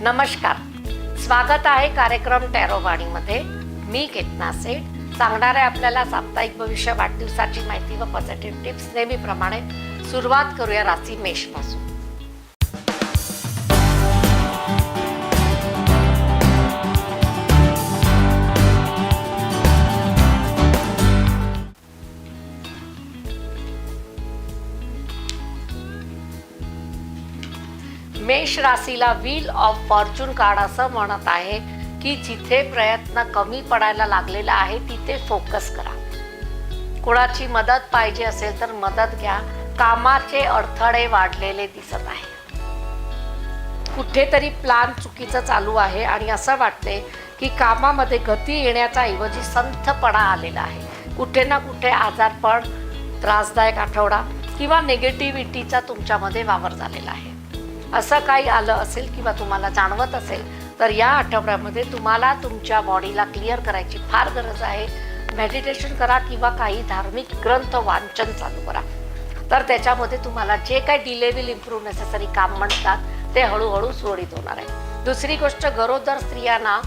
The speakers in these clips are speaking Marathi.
नमस्कार, स्वागत आहे कार्यक्रम टॅरोवाणीमध्ये. मी केतना सेठ सांगणार आहे आपल्याला साप्ताहिक भविष्य वाढदिवसाची माहिती व पॉझिटिव्ह टिप्स. नेहमीप्रमाणे सुरुवात करूया राशी मेष पासून. मेष राशीला व्हील ऑफ फॉर्च्यून कार्ड असं म्हणत आहे की जिथे प्रयत्न कमी पडायला लागलेला आहे तिथे फोकस करा. कोणाची मदत पाहिजे असेल तर मदत घ्या. कामाचे अडथळे वाढलेले दिसत आहे. कुठेतरी प्लान चुकीचं चालू आहे आणि असं वाटते की कामामध्ये गती येण्याचा ऐवजी संथपणा आलेला आहे. कुठे ना कुठे आजारपण, त्रासदायक आठवडा किंवा निगेटिव्हिटीचा तुमच्यामध्ये वावर झालेला आहे. असं काही आलं असेल किंवा तुम्हाला जाणवत असेल तर या आठवड्यामध्ये तुम्हाला तुमच्या बॉडीला क्लिअर करायची फार गरज आहे. मेडिटेशन करा किंवा काही धार्मिक ग्रंथ वाचन चालू करा. तर त्याच्यामध्ये तुम्हाला जे काही डिले विल इम्प्रूव्ह नेसेसरी काम म्हणतात ते हळूहळू सुरळीत होणार आहे. दुसरी गोष्ट, गरोदर स्त्रियांना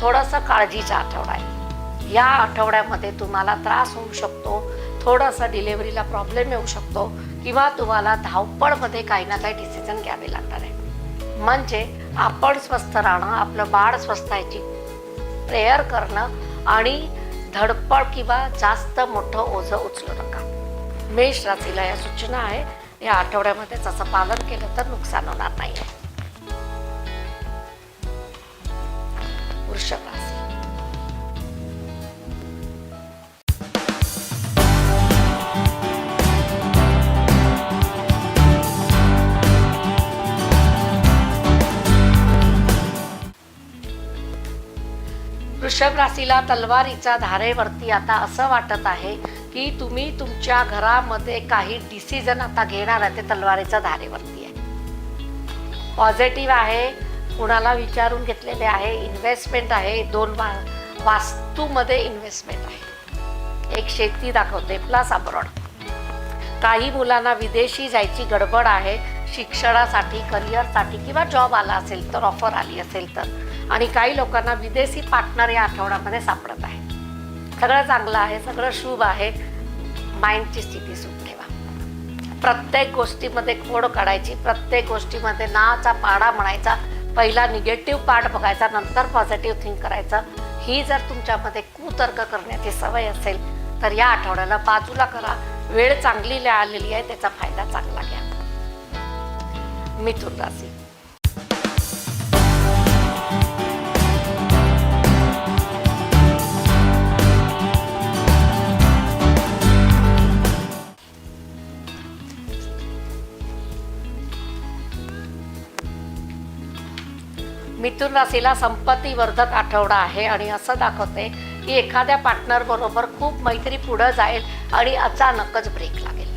थोडासा काळजीचा आठवडा आहे. या आठवड्यामध्ये तुम्हाला त्रास होऊ शकतो, थोडासा डिलेव्हरीला प्रॉब्लेम येऊ शकतो किंवा तुम्हाला धावपळमध्ये काही ना काही डिसिजन घ्यावे लागणार आहे. म्हणजे आपण स्वस्थ राहणं, आपलं बाळ स्वस्थ याची प्रेयर करणं आणि धडपड किंवा जास्त मोठं ओझं उचलू नका. मेष राशीला या सूचना आहे. या आठवड्यामध्ये त्याचं पालन केलं तर नुकसान होणार नाही आहे. वृषभ राशी. वृषभ राशीला तलवारीच्या धारेवरती आता असं वाटत आहे की तुम्ही तुमच्या घरामध्ये काही डिसिजन आता घेणार आहे. ते तलवारीच्या धारेवरती आहे. पॉझिटिव्ह आहे. कुणाला विचारून घेतलेले आहे. इन्व्हेस्टमेंट आहे. 2 वास्तूमध्ये इन्व्हेस्टमेंट आहे. एक शेती दाखवते प्लस अब्रॉड. काही मुलांना विदेशी जायची गडबड आहे. शिक्षणासाठी, करिअरसाठी किंवा जॉब आला असेल तर, ऑफर आली असेल तर. आणि काही लोकांना विदेशी पार्टनर या आठवड्यामध्ये सापडत आहे. सगळं चांगलं आहे, सगळं शुभ आहे. माइंडची स्थिती सुट ठेवा. प्रत्येक गोष्टीमध्ये खोड काढायची, प्रत्येक गोष्टीमध्ये नाचा पाडा म्हणायचा. पहिला निगेटिव्ह पार्ट बघायचा, नंतर पॉझिटिव्ह थिंक करायचं. ही जर तुमच्यामध्ये कुतर्क करण्याची सवय असेल तर या आठवड्याला बाजूला करा. वेळ चांगली आलेली आहे, त्याचा फायदा चांगला घ्या. मिथुन राशी. मिथुन राशीला संपत्तीवर्धक आठवडा आहे आणि असं दाखवते की एखाद्या पार्टनर बरोबर खूप मैत्री पुढे जाईल आणि अचानकच ब्रेक लागेल.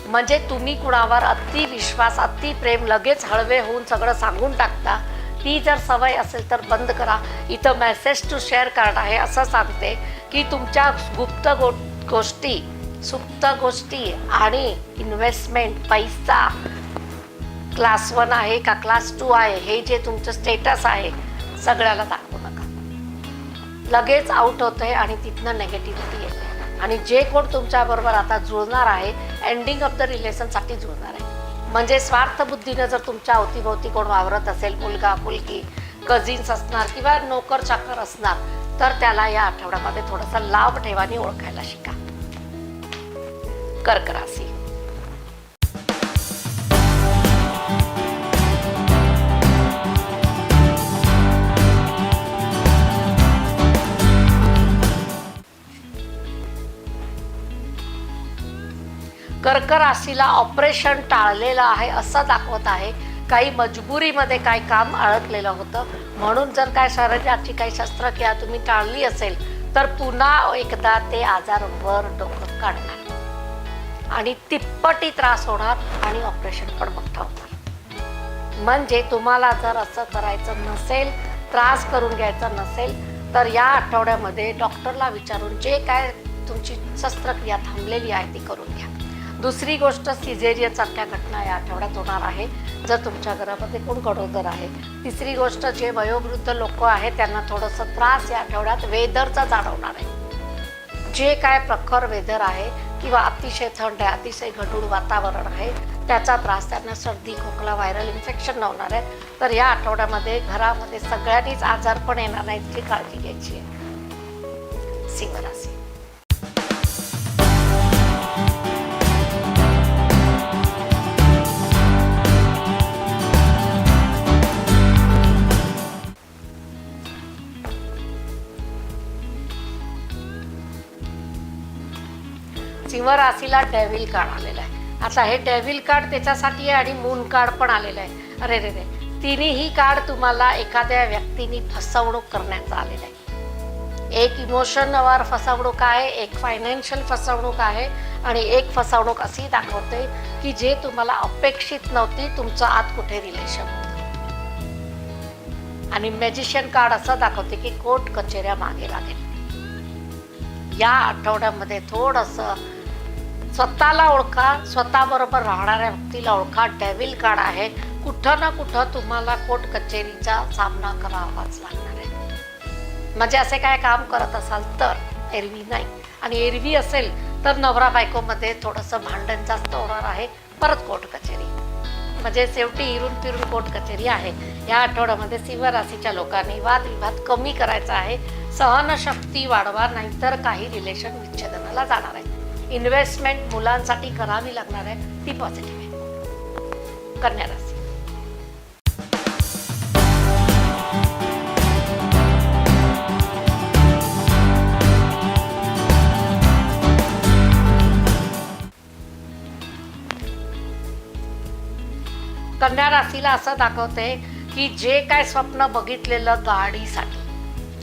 म्हणजे तुम्ही कुणावर अति विश्वास, अति प्रेम, लगेच हळवे होऊन सगळं सांगून टाकता. ती जर सवय असेल तर बंद करा. इथं मेसेज टू शेअर कार्ड आहे. असं सांगते की तुमच्या गुप्त गोष्टी, सुप्त गोष्टी आणि इन्व्हेस्टमेंट, पैसा क्लास 1 आहे का क्लास 2 आहे, हे जे तुमचं स्टेटस आहे सगळ्याला दाखवू नका. लगेच आउट होतंय आणि तिथनं नेगेटिव्हिटी येते. आणि जे कोण तुमच्याबरोबर आता जुळणार आहे, एंडिंग ऑफ द रिलेशनसाठी जुळणार आहे. म्हणजे स्वार्थबुद्धीनं जर तुमच्या अवतीभोवती कोण वावरत असेल, मुलगा मुलगी, कझिन्स असणार किंवा नोकर चाकर असणार, तर त्याला या आठवड्यामध्ये थोडासा लाभ ठेवानी ओळखायला शिका. कर्क राशी. कर्क राशीला ऑपरेशन टाळलेलं आहे असं दाखवत आहे. काही मजबुरीमध्ये काही काम अडकलेलं होतं, म्हणून जर काय शरीराची काही शस्त्रक्रिया तुम्ही टाळली असेल तर पुन्हा एकदा ते आजार वर डोकं काढणार आणि तिप्पटी त्रास होणार आणि ऑपरेशन पण मोठं होणार. म्हणजे तुम्हाला जर असं करायचं नसेल, त्रास करून घ्यायचा नसेल तर या आठवड्यामध्ये डॉक्टरला विचारून जे काय तुमची शस्त्रक्रिया थांबलेली आहे ती करून घ्या. दुसरी गोष्ट, सिझेरियन सारख्या घटना या आठवड्यात होणार आहे जर तुमच्या घरामध्ये कोण गरोदर आहे. तिसरी गोष्ट, जे वयोवृद्ध लोक आहेत त्यांना थोडंसं त्रास या आठवड्यात वेदरचा जाणवणार आहे. जे काय प्रखर वेदर आहे किंवा अतिशय थंड आहे, अतिशय गढूळ वातावरण आहे, त्याचा त्रास त्यांना सर्दी, खोकला, व्हायरल इन्फेक्शन होणार आहे. तर या आठवड्यामध्ये घरामध्ये सगळ्यांनीच आजारपण येणार नाही याची काळजी घ्यायची आहे. सिंह राशी. सिंह राशीला डेव्हिल कार्ड आलेला आहे. आता हे डेव्हिल कार्ड त्याच्यासाठी आहे आणि मून कार्ड पण आलेलं आहे. अरे रे रे, तिन्ही कार्ड तुम्हाला एखाद्या व्यक्तीने फसवणूक करण्याचा आलेला आहे. एक इमोशनवर फसवणूक आहे, एक फायनान्शियल फसवणूक आहे आणि एक फसवणूक अशी दाखवते की जे तुम्हाला अपेक्षित नव्हती, तुमचं आत कुठे रिलेशन होतं. आणि मॅजिशियन कार्ड असं दाखवते की कोर्ट कचेऱ्या मागे लागेल. या आठवड्यामध्ये थोडंसं स्वतःला ओळखा, स्वतःबरोबर राहणाऱ्या व्यक्तीला ओळखा. डेव्हिल कार्ड आहे. कुठं ना कुठं तुम्हाला कोर्ट कचेरीचा सामना करावाच लागणार आहे. म्हणजे असे काय काम करत असाल तर, एरवी नाही. आणि एरवी असेल तर नवरा बायकोमध्ये थोडंसं भांडण जास्त होणार आहे. परत कोर्ट कचेरी, म्हणजे शेवटी इरून फिरून कोर्ट कचेरी आहे. या आठवड्यामध्ये सिंह राशीच्या लोकांनी वादविवाद कमी करायचा आहे. सहनशक्ती वाढवा, नाहीतर काही रिलेशन विच्छेदनाला जाणार आहे. इन्व्हेस्टमेंट मुलांसाठी करावी लागणार आहे, ती पॉझिटिव्ह आहे. कन्या राशी. कन्या राशीला असं दाखवते की जे काय स्वप्न बघितलेलं गाडीसाठी,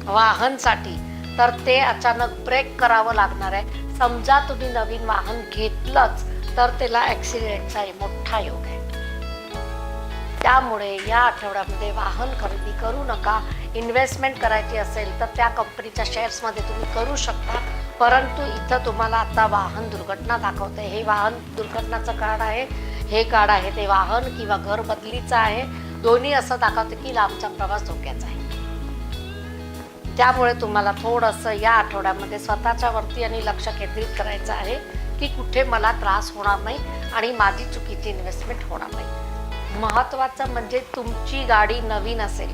वाहनसाठी, तर ते अचानक ब्रेक करावं लागणार आहे. समजा तुम्ही नवीन वाहन घेतलंच तर त्याला ॲक्सिडेंटचा मोठा योग आहे. त्यामुळे या आठवड्यामध्ये वाहन खरेदी करू नका. इन्व्हेस्टमेंट करायची असेल तर त्या कंपनीच्या शेअर्समध्ये तुम्ही करू शकता. परंतु इथं तुम्हाला आता वाहन दुर्घटना दाखवते. हे वाहन दुर्घटनाचं कार्ड आहे. हे कार्ड आहे ते वाहन किंवा घर बदलीचं आहे. दोन्ही असं दाखवते की लांबचा प्रवास धोक्याचा आहे. त्यामुळे तुम्हाला थोडंसं या आठवड्यामध्ये स्वतःच्या वरती आणि लक्ष केंद्रित करायचं आहे की कुठे मला त्रास होणार नाही आणि माझी चुकीची इन्व्हेस्टमेंट होणार नाही. महत्त्वाचं म्हणजे तुमची गाडी नवीन असेल,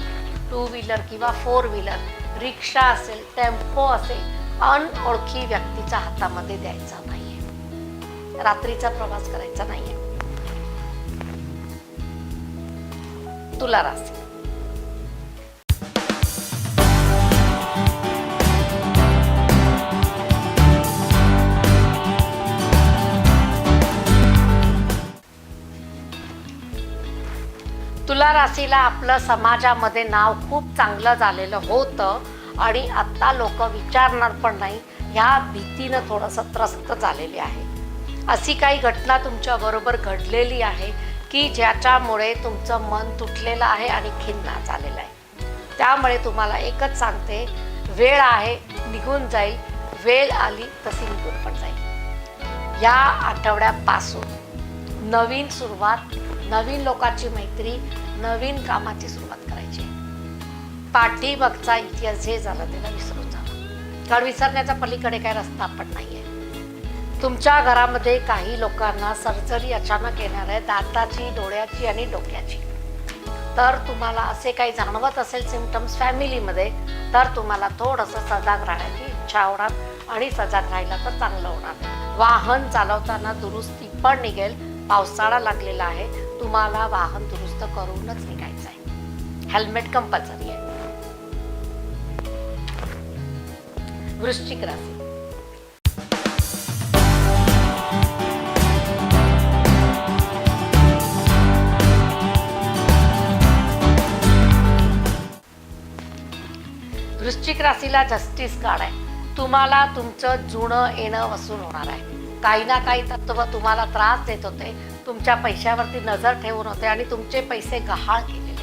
2 व्हीलर किंवा 4 व्हीलर, रिक्षा असेल, टेम्पो असेल, अनओळखी व्यक्तीच्या हातामध्ये द्यायचा नाही आहे. रात्रीचा प्रवास करायचा नाही आहे. तुला राशी. तुला राशीला आपलं समाजामध्ये नाव खूप चांगलं झालेलं होतं आणि आत्ता लोक विचारणार पण नाही, ह्या भीतीनं थोडंसं त्रस्त झालेली आहे. अशी काही घटना तुमच्याबरोबर घडलेली आहे की ज्याच्यामुळे तुमचं मन तुटलेलं आहे आणि खिन्न झालेलं आहे. त्यामुळे तुम्हाला एकच सांगते, वेळ आहे, निघून जाईल. वेळ आली तशी निघून पण जाईल. या आठवड्यापासून नवीन सुरुवात, नवीन लोकांची मैत्री, नवीन कामाची सुरुवात करायची. पाठीमागचा इतिहास जे झाला त्याला विसरून जावा, कारण विसरण्याचा पलीकडे काय रस्ता पण नाही आहे. तुमच्या घरामध्ये काही लोकांना सर्जरी अचानक येणार आहे, दाताची, डोळ्याची आणि डोक्याची. तर तुम्हाला असे काही जाणवत असेल सिम्पटम्स फॅमिलीमध्ये, तर तुम्हाला थोडंसं सजाग राहण्याची इच्छा होणार आणि सजाग राहिला तर चांगलं होणार. वाहन चालवताना दुरुस्ती पण निघेल. पावसाळा लागलेला आहे, तुम्हाला वाहन दुरुस्त करूनच निघायचं आहे. हेल्मेट कंपल्सरी आहे. वृश्चिक राशी. वृश्चिक राशीला जस्टिस कार्ड आहे. तुम्हाला तुमचं जुनं येणं वसूल होणार आहे. काही ना काही तत्व तुम्हाला त्रास देत होते, तुमच्या पैशावरती नजर ठेवून होते आणि तुमचे पैसे गहाळ केलेले,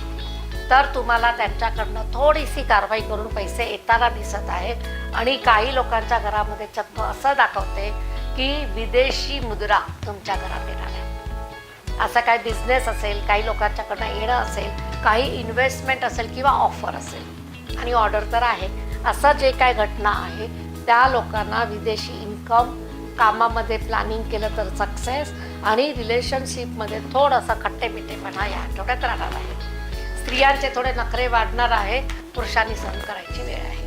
तर तुम्हाला त्यांच्याकडनं थोडीशी कारवाई करून पैसे येताना दिसत आहे. आणि काही लोकांच्या घरामध्ये चक्क असं दाखवते की विदेशी मुद्रा तुमच्या घरात येणार आहे. असा काही बिझनेस असेल, काही लोकांच्याकडनं येणं असेल, काही इन्व्हेस्टमेंट असेल किंवा ऑफर असेल आणि ऑर्डर तर आहे, असं जे काय घटना आहे त्या लोकांना विदेशी इन्कम, कामामध्ये प्लॅनिंग केलं तर सक्सेस आणि रिलेशनशिपमध्ये थोडासा खट्टेमिठेपणा या आठवड्यात राहणार आहे. स्त्रियांचे थोडे नखरे वाढणार आहे, पुरुषांनी सहन करायची वेळ आहे.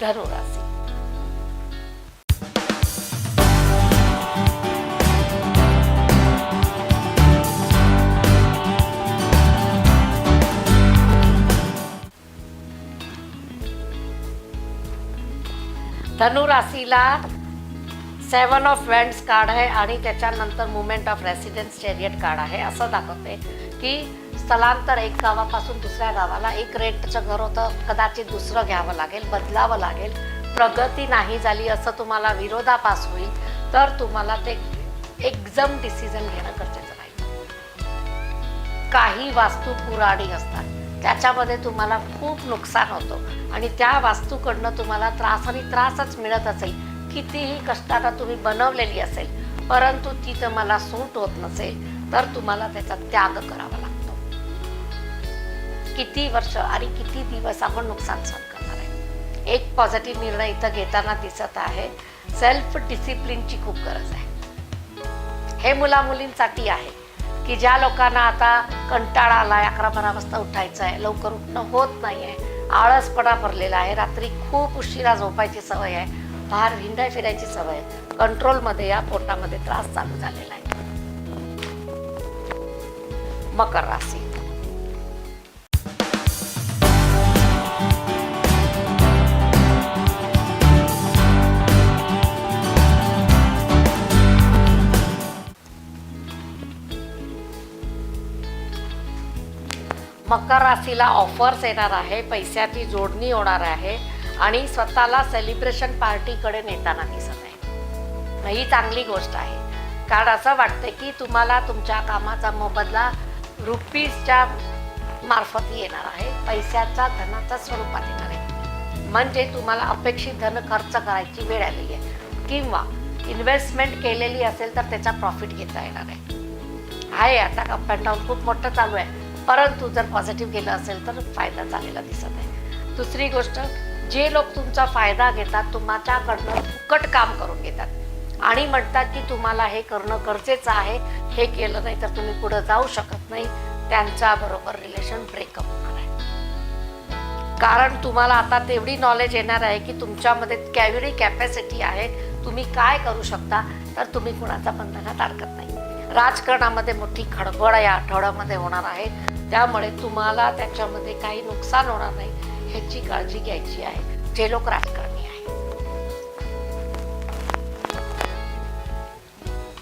धनु राशी. धनु राशीला 7 ऑफ वँड्स कार्ड आहे आणि त्याच्यानंतर movement of residence chariot card आहे. असं दाखवते की स्थलांतर, एक गावापासून दुसऱ्या गावाला, एक रेंटचं घर होतं कदाचित दुसरं घ्यावं लागेल, बदलावं लागेल, प्रगती नाही झाली, असं तुम्हाला विरोधाभास होईल, तर तुम्हाला ते एकदम डिसिजन घेणं गरजेचं नाही. काही वास्तू पुराणी असतात, त्याच्यामध्ये तुम्हाला खूप नुकसान होतं आणि त्या वास्तूकडनं तुम्हाला त्रास आणि त्रासच मिळत असेल. कितीही कष्टानं तुम्ही बनवलेली असेल, परंतु ती तुम्हाला सूट होत नसेल तर तुम्हाला त्याचा त्याग करावा लागतो. किती वर्ष आणि किती दिवस आपण नुकसान सहन करणार आहे. एक पॉझिटिव्ह निर्णय इथं घेताना दिसत आहे. सेल्फ डिसिप्लिनची खूप गरज आहे. हे मुलामुलींसाठी आहे की ज्या लोकांना आता कंटाळा आलाय, 11-12 वाजता उठायचं आहे, लवकर उठणं होत नाही आहे, आळसपणा भरलेला आहे, रात्री खूप उशिरा झोपायची सवय आहे, बाहेर हिंडाय फिरायची सवय आहे, कंट्रोलमध्ये या, पोटामध्ये त्रास चालू झालेला आहे. मकर राशी. मकर राशीला ऑफर्स येणार आहे, पैशाची जोडणी होणार आहे आणि स्वतःला सेलिब्रेशन पार्टीकडे नेताना दिसत आहे. ही चांगली गोष्ट आहे, कारण असं वाटतं की तुम्हाला तुमच्या कामाचा मोबदला रुपीजच्या मार्फत येणार आहे, पैशाच्या धनाच्या स्वरूपात येणार आहे. म्हणजे तुम्हाला अपेक्षित धन खर्च करायची वेळ आलेली आहे किंवा इन्व्हेस्टमेंट केलेली असेल तर त्याचा प्रॉफिट घेता येणार आहे. आता अप अँड डाऊन खूप मोठं चालू आहे, परंतु जर पॉझिटिव्ह केलं असेल तर फायदा झालेला दिसत आहे. दुसरी गोष्ट, जे लोक तुमचा फायदा घेतात, तुमच्याकडनं फुकट काम करून घेतात आणि म्हणतात की तुम्हाला हे करणं गरजेचं आहे, हे केलं नाही तर तुम्ही पुढे जाऊ शकत नाही, त्यांच्याबरोबर रिलेशन ब्रेकअप होणार आहे. कारण तुम्हाला आता तेवढी नॉलेज येणार आहे की तुमच्यामध्ये केवढी कॅपॅसिटी आहे, तुम्ही काय करू शकता, तर तुम्ही कुणाच्या बंधनात अडकत नाही. राजकारणामध्ये मोठी खडबड या आठवड्यामध्ये होणार आहे, त्यामुळे तुम्हाला त्याच्यामध्ये काही नुकसान होणार नाही ह्याची काळजी घ्यायची आहे, जे लोक राजकारणी आहेत.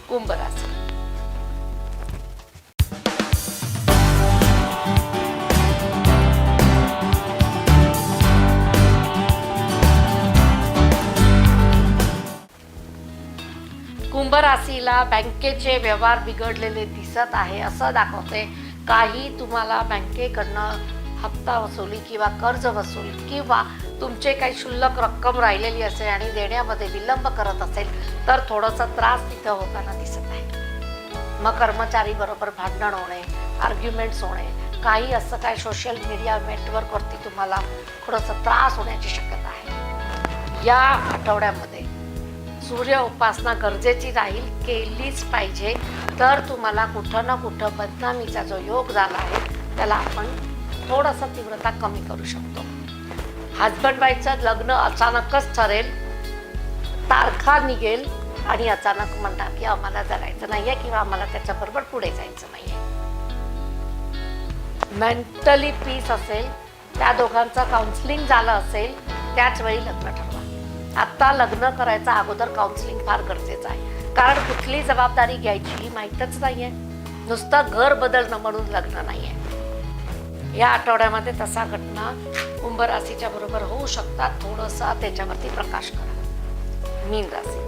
कुंभ राशी. कुंभ राशीला बँकेचे व्यवहार बिघडलेले दिसत आहे. असं दाखवते काही तुम्हाला बँकेकडनं हप्ता वसुली किंवा कर्ज वसूल किंवा तुमचे काही शुल्लक रक्कम राहिलेली असेल आणि देण्यामध्ये विलंब करत असेल तर थोडासा त्रास तिथं होताना दिसत आहे. मग कर्मचारी बरोबर भांडण होणे, आर्ग्युमेंट्स होणे, काही असं काय सोशल मीडिया नेटवर्कवरती तुम्हाला थोडासा त्रास होण्याची शक्यता आहे. या आठवड्यामध्ये सूर्य उपासना गरजेची राहील, केलीच पाहिजे, तर तुम्हाला कुठं ना कुठं बदनामीचा जो योग झाला आहे त्याला आपण थोडंसं तीव्रता कमी करू शकतो. हजबंड वाईफचं लग्न अचानकच ठरेल, तारखा निघेल आणि अचानक म्हणतात की आम्हाला जगायचं नाहीये किंवा आम्हाला त्याच्याबरोबर पुढे जायचं नाहीये. मेंटली पीस असेल, त्या दोघांचं काउन्सिलिंग झालं असेल, त्याच वेळी लग्न ठरवा. आत्ता लग्न करायचं अगोदर काउन्सिलिंग फार गरजेचं आहे, कारण कुठली जबाबदारी घ्यायची ही माहीतच नाही आहे. नुसतं घर बदलणं म्हणून लग्न नाही आहे. या आठवड्यामध्ये तसा घटना कुंभ राशीच्या बरोबर होऊ शकतात. थोडंसं त्याच्यावरती प्रकाश करा. मीन राशी.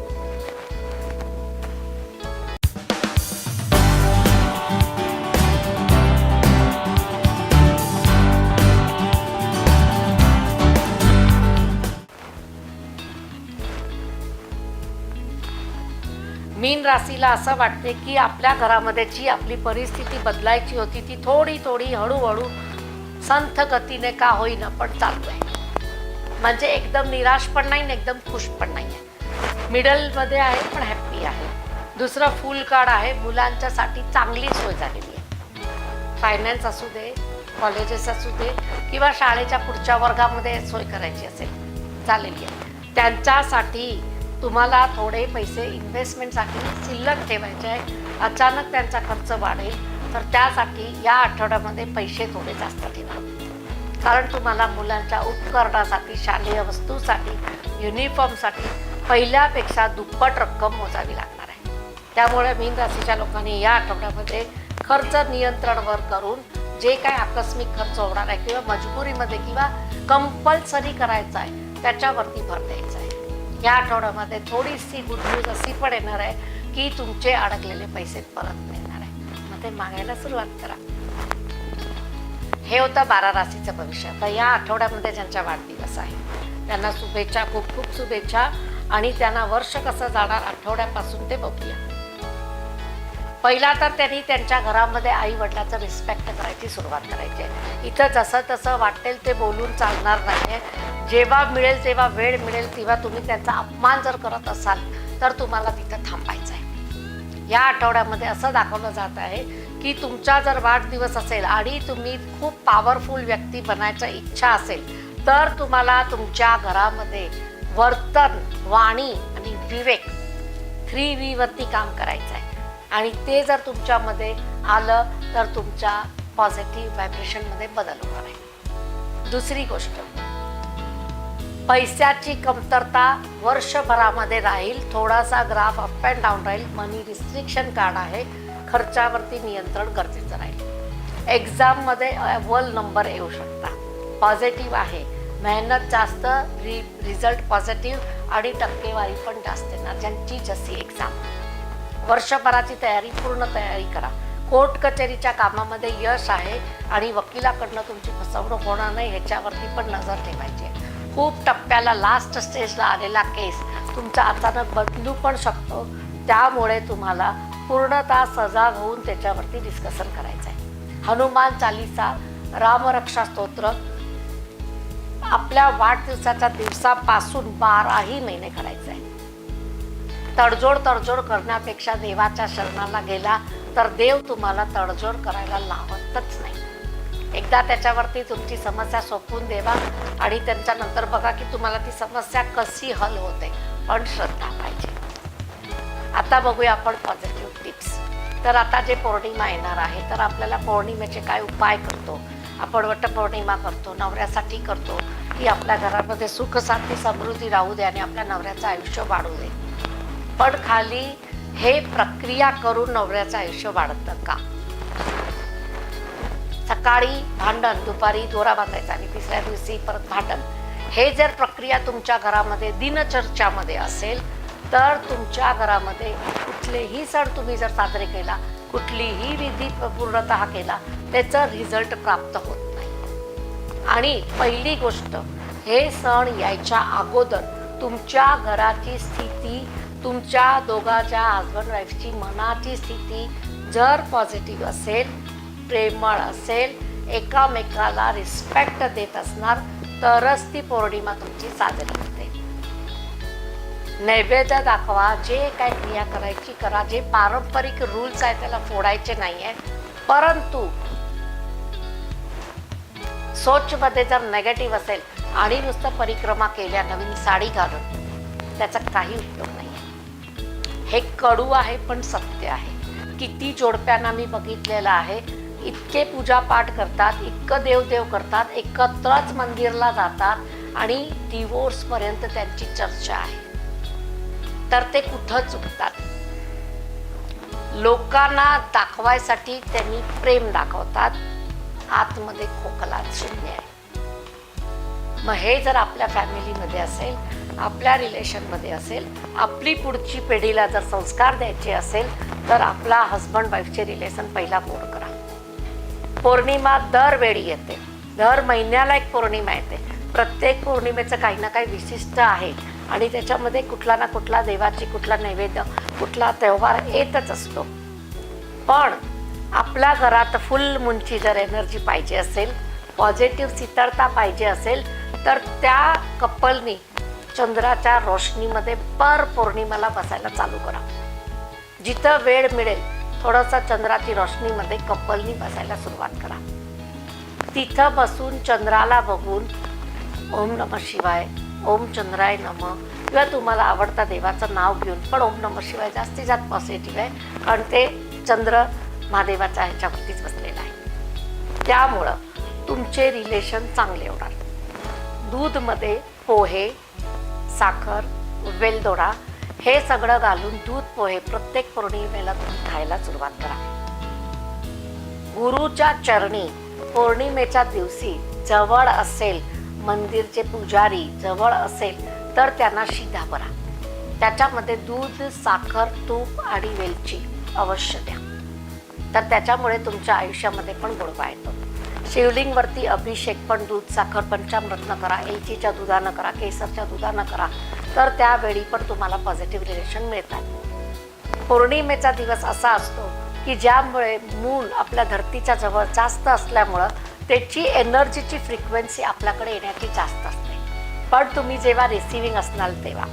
मीन राशीला असं वाटते की आपल्या घरामध्ये जी आपली परिस्थिती बदलायची होती ती थोडी थोडी हळूहळू संथ गतीने का होईना पण चालू आहे. म्हणजे एकदम निराश पण नाही आणि एकदम खुश पण नाही आहे, मिडलमध्ये आहे पण हॅप्पी आहे. दुसरं फुल कार्ड आहे, मुलांच्यासाठी चांगली सोय झालेली आहे. फायनान्स असू दे, कॉलेजेस असू दे किंवा शाळेच्या पुढच्या वर्गामध्ये सोय करायची असेल झालेली आहे. त्यांच्यासाठी तुम्हाला थोडे पैसे इन्व्हेस्टमेंटसाठी शिल्लक ठेवायचे आहे. अचानक त्यांचा खर्च वाढेल तर त्यासाठी या आठवड्यामध्ये पैसे थोडे जास्त ठेवा. कारण तुम्हाला मुलांच्या उपकरणासाठी, शालेय वस्तूसाठी, युनिफॉर्मसाठी पहिल्यापेक्षा दुप्पट रक्कम मोजावी लागणार आहे. त्यामुळे मीन राशीच्या लोकांनी या आठवड्यामध्ये खर्च नियंत्रणवर करून जे काय आकस्मिक खर्च होणार आहे किंवा मजबुरीमध्ये किंवा कंपल्सरी करायचा आहे त्याच्यावरती भर द्यायचा आहे. या आठवड्यामध्ये थोडीशी गुड न्यूज अशी पण येणार आहे की तुमचे अडकलेले पैसे परत मिळणार आहे, मग ते मागायला सुरुवात करा. हे होतं 12 राशीचं भविष्य. तर या आठवड्यामध्ये ज्यांचा वाढदिवस आहे त्यांना शुभेच्छा, खूप खूप शुभेच्छा. आणि त्यांना वर्ष कसं जाणार आठवड्यापासून ते बघूया. पहिला तर त्यांनी त्यांच्या घरामध्ये आई वडिलांचं रिस्पेक्ट करायची सुरुवात करायची आहे. इथं जसं तसं वाटेल ते बोलून चालणार नाही आहे. जेव्हा मिळेल तेव्हा, वेळ मिळेल तेव्हा तुम्ही त्यांचा अपमान जर करत असाल तर तुम्हाला तिथं थांबायचं आहे. या आठवड्यामध्ये असं दाखवलं जात आहे की तुमचा जर वाढदिवस असेल आणि तुम्ही खूप पॉवरफुल व्यक्ती बनायची इच्छा असेल तर तुम्हाला तुमच्या घरामध्ये वर्तन, वाणी आणि विवेक 3V वरती काम करायचं आहे. आणि ते जर तुमच्यामध्ये आलं तर तुमच्या पॉझिटिव्ह व्हायब्रेशनमध्ये बदल होणार आहे. दुसरी गोष्ट, पैशाची कमतरता वर्षभरामध्ये राहील. थोडासा ग्राफ अप अँड डाऊन राहील. मनी रिस्ट्रिक्शन कार्ड आहे, खर्चावरती नियंत्रण गरजेचं राहील. एक्झाममध्ये अव्वल नंबर येऊ शकता. पॉझिटिव्ह आहे, मेहनत जास्त, रिझल्ट पॉझिटिव्ह आणि टक्केवारी पण जास्त येणार. ज्यांची जशी एक्झाम, वर्षभराची तयारी, पूर्ण तयारी करा. कोर्ट कचेरीच्या कामामध्ये यश आहे आणि वकिलाकडनं तुमची फसवणूक होणार नाही ह्याच्यावरती पण नजर ठेवायची आहे. खूप टप्प्याला, लास्ट स्टेजला आलेला केस तुमचा अचानक बदलू पण शकतो. त्यामुळे तुम्हाला पूर्णतः सजाग होऊन त्याच्यावरती डिस्कशन करायचं आहे. हनुमान चालीसा, रामरक्षा स्तोत्र आपल्या वाढदिवसाच्या दिवसापासून 12ही महिने करायचं आहे. तडजोड करण्यापेक्षा देवाच्या शरणाला गेला तर देव तुम्हाला तडजोड करायला लावतच नाही. एकदा त्याच्यावरती तुमची समस्या सोपवून देवा आणि त्यांच्यानंतर बघा की तुम्हाला ती समस्या कशी हल होते. पण श्रद्धा पाहिजे. आता बघूया आपण पॉझिटिव्ह टिप्स. तर आता जे पौर्णिमा येणार आहे तर आपल्याला पौर्णिमेचे काय उपाय करतो आपण? वटपौर्णिमा करतो, नवऱ्यासाठी करतो की आपल्या घरामध्ये सुख शांती समृद्धी राहू दे आणि आपल्या नवऱ्याचं आयुष्य वाढू दे. पण खाली हे प्रक्रिया करून नवऱ्याचं आयुष्य वाढतं का? सकाळी भांडण, दुपारी दोरा बांधायचा आणि तिसऱ्या दिवशी परत भांडण, हे जर प्रक्रिया तुमच्या घरामध्ये दिनचर्चामध्ये असेल तर तुमच्या घरामध्ये कुठलेही सण तुम्ही जर साजरे केला, कुठलीही विधी पूर्णतः केला, त्याचा रिझल्ट प्राप्त होत नाही. आणि पहिली गोष्ट, हे सण यायच्या अगोदर तुमच्या घराची स्थिती, तुमच्या दोघांच्या हजबंड वाईफची मनाची स्थिती जर पॉझिटिव्ह असेल, प्रेमळ असेल, एकामेकाला रिस्पेक्ट देत असणार तरच ती पौर्णिमा तुमची साजरी होते. नैवेद्य दाखवा, जे काय क्रिया करायची करा, जे पारंपरिक रूल्स आहेत त्याला फोडायचे नाही आहे. परंतु सोचमध्ये जर नेगेटिव्ह असेल आणि नुसतं परिक्रमा केल्या, नवीन साडी घालून, त्याचा काही उपयोग नाही आहे. हे कडू आहे पण सत्य आहे. किती जोडप्यांना मी बघितलेलं आहे, इतके पूजापाठ करतात, इतकं देवदेव करतात, एकत्रच मंदिरला जातात आणि डिवोर्सपर्यंत त्यांची चर्चा आहे. तर ते कुठं चुकतात? लोकांना दाखवायसाठी त्यांनी प्रेम दाखवतात, आतमध्ये खोकला शून्य आहे. मग हे जर आपल्या फॅमिलीमध्ये असेल, आपल्या रिलेशनमध्ये असेल, आपली पुढची पिढीला जर संस्कार द्यायचे असेल तर आपला हजबंड वाईफचे रिलेशन पहिला गोड करा. पौर्णिमा दरवेळी येते, दर महिन्याला एक पौर्णिमा येते. प्रत्येक पौर्णिमेचं काही ना काही विशिष्ट आहे. आणि त्याच्यामध्ये कुठला ना कुठला देवाची कुठला नैवेद्य कुठला त्योहार येतच असतो. पण आपल्या घरात फुल मूनची जर एनर्जी पाहिजे असेल, पॉझिटिव्ह शीतळता पाहिजे असेल, तर त्या कपलनी चंद्राच्या रोशनीमध्ये भर पौर्णिमेला बसायला चालू करा. जिथं वेळ मिळेल थोडंसं चंद्राची रोशनीमध्ये कपलनी बसायला सुरुवात करा. तिथं बसून चंद्राला बघून ओम नमः शिवाय, ओम चंद्राय नमः, किंवा तुम्हाला आवडता देवाचं नाव घेऊन, पण ओम नमः शिवाय जास्तीत जास्त पॉझिटिव्ह आहे, कारण ते चंद्र महादेवाच्या ह्याच्यावरतीच बसलेला आहे. त्यामुळं तुमचे रिलेशन चांगले होणार. दूधमध्ये पोहे, साखर, वेलदोडा हे सगळं घालून दूध पोहे प्रत्येक पौर्णिमेला तुम्ही खायला सुरुवात करा. गुरुच्या चरणी पौर्णिमेच्या दिवशी जवळ असेल, मंदिरचे पुजारी जवळ असेल तर त्यांना शिधा भरा. त्याच्यामध्ये दूध, साखर, तूप आणि वेलची अवश्य द्या. तर त्याच्यामुळे तुमच्या आयुष्यामध्ये पण गोडवा येतो. शिवलिंगवरती अभिषेक पण दूध, साखर, पंचामृतनं करा, एलचीच्या दुधानं करा, केसरच्या दुधानं करा, तर त्यावेळी पण तुम्हाला पॉझिटिव्ह रिलेशन मिळतात. पौर्णिमेचा दिवस असा असतो की ज्यामुळे मूल आपल्या धरतीच्या जवळ जास्त असल्यामुळं त्याची एनर्जीची फ्रिक्वेन्सी आपल्याकडे येण्याची जास्त असते. पण तुम्ही जेव्हा रिसिव्हिंग असणार तेव्हा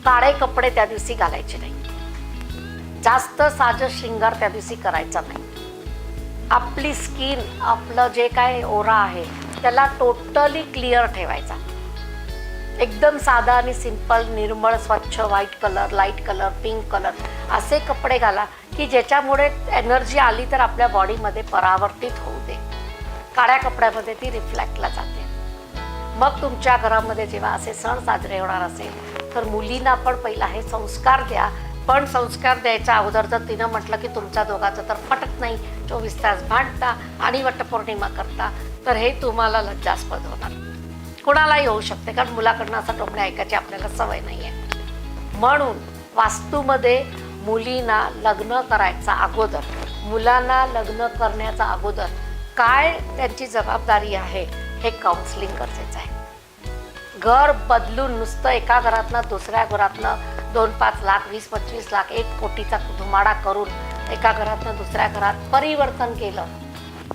काळे कपडे त्या दिवशी घालायचे नाही. जास्त साज शृंगार त्या दिवशी करायचा नाही. आपली स्किन, आपलं जे काय ओरा आहे त्याला टोटली क्लिअर ठेवायचा. एकदम साधा आणि सिंपल, निर्मळ, स्वच्छ white colour, light colour, pink colour असे कपडे घाला की ज्याच्यामुळे एनर्जी आली तर आपल्या बॉडीमध्ये परावर्तित होऊ दे. काळ्या कपड्यामध्ये ती रिफ्लेक्टला जाते. मग तुमच्या घरामध्ये जेव्हा असे सण साजरे होणार असेल तर मुलींना पण पहिला हे संस्कार द्या. पण संस्कार द्यायच्या अगोदर जर तिनं म्हटलं की तुमच्या दोघांचं तर पटत नाही, 24 तास भांडता आणि वटपौर्णिमा करता, तर हे तुम्हाला लज्जास्पद होणार. कुणालाही होऊ शकते, कारण मुलाकडनं असं टोमणे ऐकायची आपल्याला सवय नाही आहे. म्हणून वास्तूमध्ये मुलींना लग्न करायचा अगोदर, मुलांना लग्न करण्याचा अगोदर काय त्यांची जबाबदारी आहे हे काउन्सिलिंग गरजेचं आहे. घर बदलून नुसतं एका घरातनं दुसऱ्या घरातनं 2-5 लाख, 20-25 लाख, 1 कोटीचा धुमाडा करून एका घरातनं दुसऱ्या घरात परिवर्तन केलं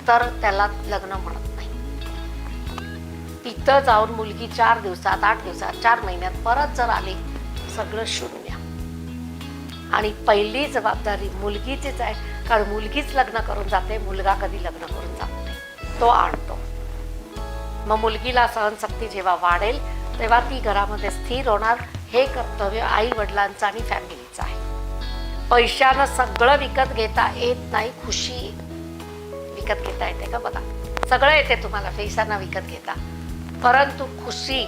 तर त्याला लग्न म्हणत नाही. तिथं जाऊन मुलगी 4 दिवसात, 8 दिवसात, 4 महिन्यात परत जर आली, सगळं शून्य. आणि पहिली जबाबदारी मुलगीचीच आहे, कारण मुलगीच लग्न करून जाते, मुलगा कधी लग्न करून जात नाही, तो आणतो. मग मुलगीला सहनशक्ती जेव्हा वाढेल तेव्हा ती घरामध्ये स्थिर होणार. हे कर्तव्य आई वडिलांचं आणि फॅमिलीचं आहे. पैशानं सगळं विकत घेता येत नाही. खुशी विकत घेता येते का? बघा, सगळं येते तुम्हाला पैशानं विकत घेता, परंतु खुशी,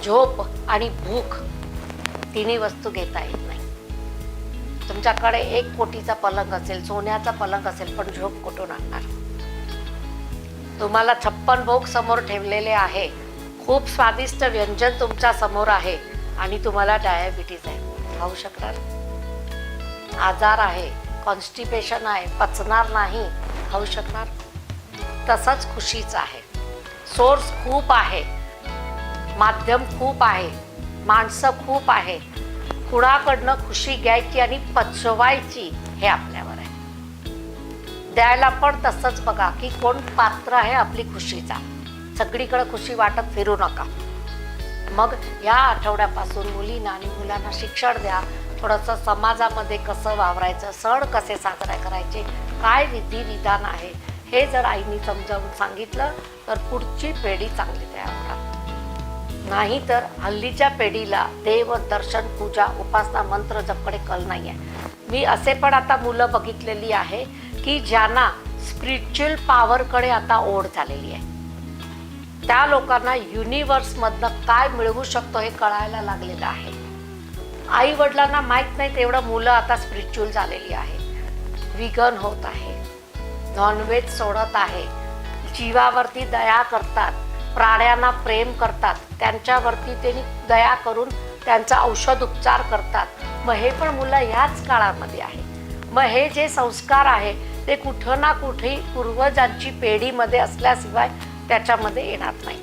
झोप आणि भूक तिन्ही वस्तू घेता येत नाही. तुमच्याकडे 1 कोटीचा पलंग असेल, सोन्याचा पलंग असेल, पण झोप कुठून आणणार? तुम्हाला 56 भोग समोर ठेवलेले आहे, खूप स्वादिष्ट व्यंजन तुमच्या समोर आहे आणि तुम्हाला डायबिटीज आहे, खाऊ शकणार? आजार आहे, कॉन्स्टिपेशन आहे, पचणार नाही, खाऊ शकणार? तसंच खुशीचं आहे. सोर्स खूप आहे, माध्यम खूप आहे, माणसं खूप आहे. कुणाकडनं खुशी घ्यायची आणि पचवायची हे आपल्यावर आहे. द्यायला पण तसंच बघा की कोण पात्र आहे आपली खुशीचा. सगळीकडे खुशी वाटत फिरू नका. मग या आठवड्यापासून मुलींना आणि मुलांना शिक्षण द्या. थोडंसं समाजामध्ये कसं वावरायचं, सण कसे साजरे करायचे, काय विधिविधान आहे हे जर आईनी समजावून सांगितलं तर पुढची पिढी चांगली तयार होणार. नाही तर हल्लीच्या पिढीला देव, दर्शन, पूजा, उपासना, मंत्र जपकडे कल नाही आहे. मी असे पण आता मुलं बघितलेली आहे की ज्यांना स्पिरिच्युअल पॉवरकडे आता ओढ झालेली आहे. त्या लोकांना युनिवर्समधनं काय मिळवू शकतो हे कळायला लागलेलं आहे. आई वडिलांना माहीत नाही तेवढं मुलं आता स्पिरिच्युअल झालेली आहे. विगन होत आहे, नॉनव्हेज सोडत आहे, जीवावरती दया करतात, प्राण्यांना प्रेम करतात, त्यांच्यावरती त्यांनी दया करून त्यांचा औषध उपचार करतात. मग हे पण मुलं ह्याच काळामध्ये आहे. मग हे जे संस्कार आहे ते कुठं ना कुठे पूर्वजांची पिढीमध्ये असल्याशिवाय त्याच्यामध्ये येणार नाही.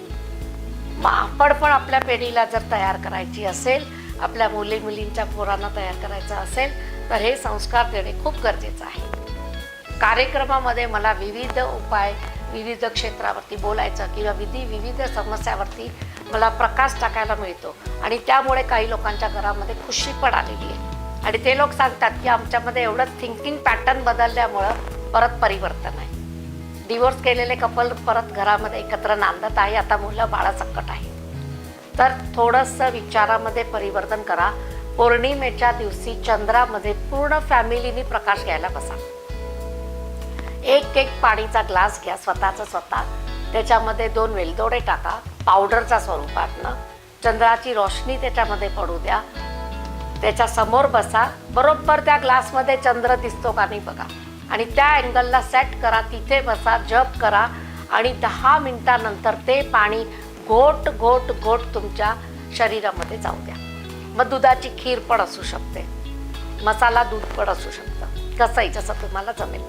मग आपण पण आपल्या पिढीला जर तयार करायची असेल, आपल्या मुलींच्या पोरांना तयार करायचं असेल, तर हे संस्कार देणे खूप गरजेचं आहे. कार्यक्रमामध्ये मला विविध उपाय, विविध क्षेत्रावरती बोलायचं किंवा विविध समस्यावरती मला प्रकाश टाकायला मिळतो आणि त्यामुळे काही लोकांच्या घरामध्ये खुशी पण आलेली आहे आणि ते लोक सांगतात की आमच्यामध्ये एवढंच थिंकिंग पॅटर्न बदलल्यामुळं परत परिवर्तन आहे. डिवोर्स केलेले कपल परत घरामध्ये एकत्र नांदत आहे. आता मुलं बाळासकट आहे. तर थोडंसं विचारामध्ये परिवर्तन करा. पौर्णिमेच्या दिवशी चंद्रामध्ये पूर्ण फॅमिलीनी प्रकाश घ्यायला बसा. एक पाणीचा ग्लास घ्या स्वतः, त्याच्यामध्ये 2 वेलदोडे टाका पावडरच्या स्वरूपातनं. चंद्राची रोशनी त्याच्यामध्ये पडू द्या. त्याच्या समोर बसा. बरोबर त्या ग्लासमध्ये चंद्र दिसतो का नाही बघा आणि त्या अँगलला सेट करा. तिथे बसा, जप करा आणि 10 मिनिटानंतर ते पाणी घोट घोट घोट तुमच्या शरीरामध्ये जाऊ द्या. मग दुधाची खीर पण असू शकते, मसाला दूध पण असू शकतं, कसंही जसं तुम्हाला जमेल.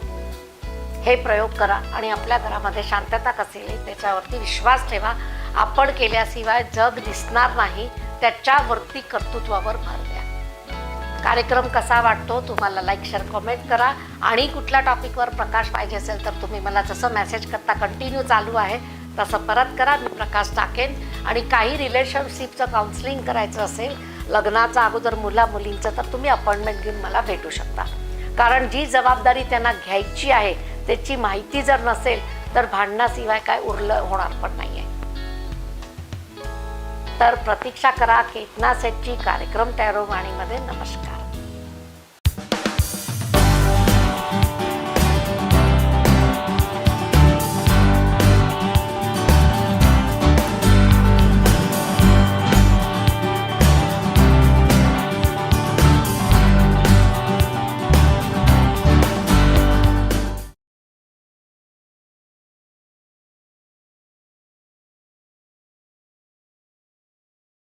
हे प्रयोग करा आणि आपल्या घरामध्ये शांतता कशी येईल त्याच्यावरती विश्वास ठेवा. आपण केल्याशिवाय जग दिसणार नाही, त्याच्यावरती कर्तृत्वावर भर द्या. कार्यक्रम कसा वाटतो तुम्हाला लाईक, शेअर, कमेंट करा आणि कुठल्या टॉपिकवर प्रकाश पाहिजे असेल तर तुम्ही मला जसं मेसेज करता कंटिन्यू चालू आहे तसं परत करा. मी प्रकाश टाकेन. आणि काही रिलेशनशिपचं काउन्सिलिंग करायचं असेल लग्नाचा अगोदर मुलींचं तर तुम्ही अपॉइंटमेंट घेऊन मला भेटू शकता. कारण जी जबाबदारी त्यांना घ्यायची आहे त्याची माहिती जर नसेल तर भांडणाशिवाय काय उरलं होणार पण नाही आहे. तर प्रतीक्षा करा केतन सेठची कार्यक्रम टॅरो वाणीमध्ये. नमस्कार.